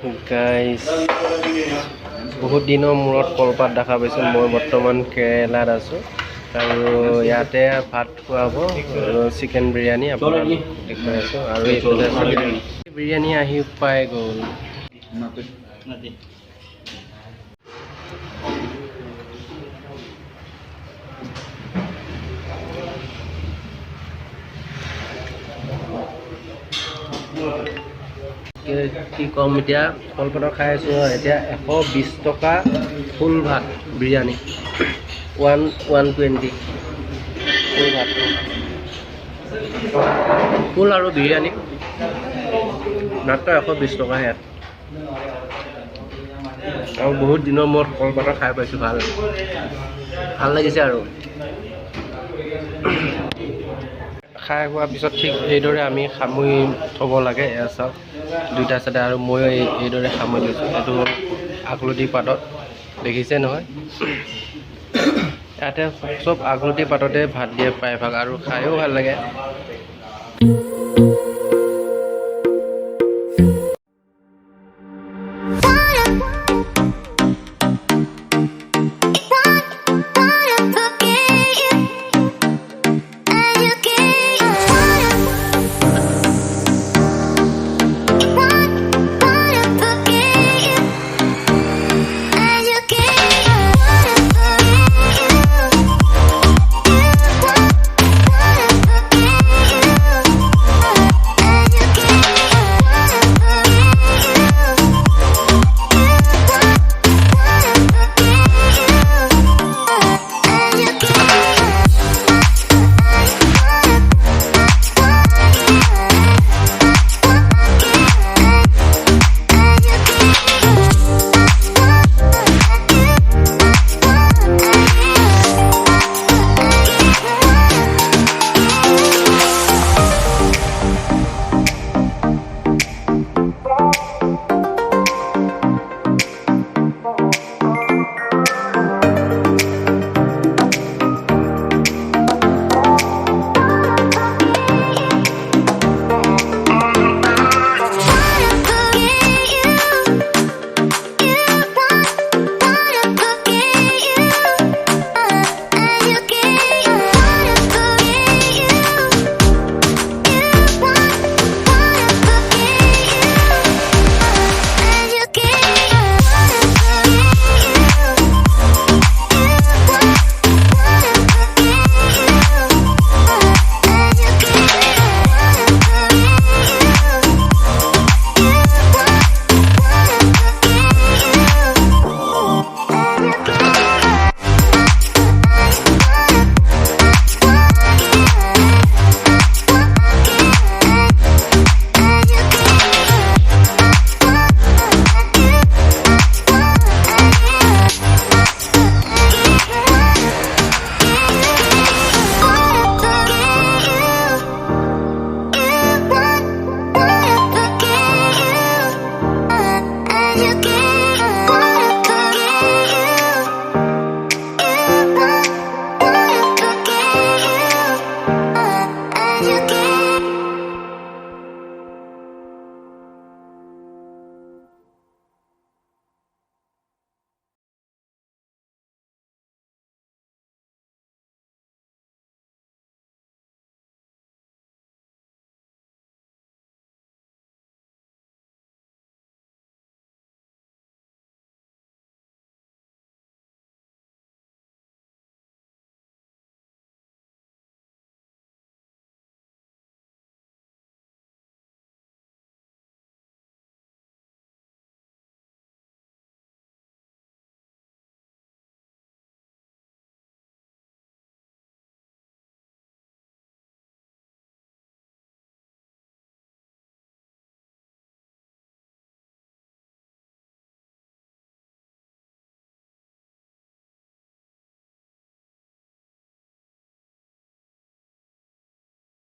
Guys বহুত দিনৰ মূৰত কলপাত দেখা পাইছোঁ। মই বৰ্তমান কেৰেলাত আছোঁ আৰু ইয়াতে ভাত খুৱাব চিকেন বিৰিয়ানী আপোনাক দেখুৱাই আছোঁ। আৰু এইফালে বিৰিয়ানী আহি পাই গ'ল। কি ক'ম এতিয়া, কলপাতৰ খাই আছোঁ। এতিয়া 120 টকা ফুল ভাত বিৰিয়ানী 120 ফুল ভাত ফুল আৰু বিৰিয়ানী মাত্ৰ 120 টকা ইয়াত। আৰু বহুত দিনৰ মূৰত কলপাতৰ খাই পাইছোঁ, ভাল লাগিছে। আৰু খাই হোৱাৰ পিছত ঠিক এইদৰে আমি সামৰি থ'ব লাগে। এয়া চাওক দুইটা চাইডে, আৰু ময়ো এইদৰে সামৰি লৈছোঁ। এইটো হ'ল আগলতি পাতত, দেখিছে নহয়। ইয়াতে চব আগলতি পাততে ভাত দিয়ে প্ৰায়ভাগ, আৰু খায়ো ভাল লাগে।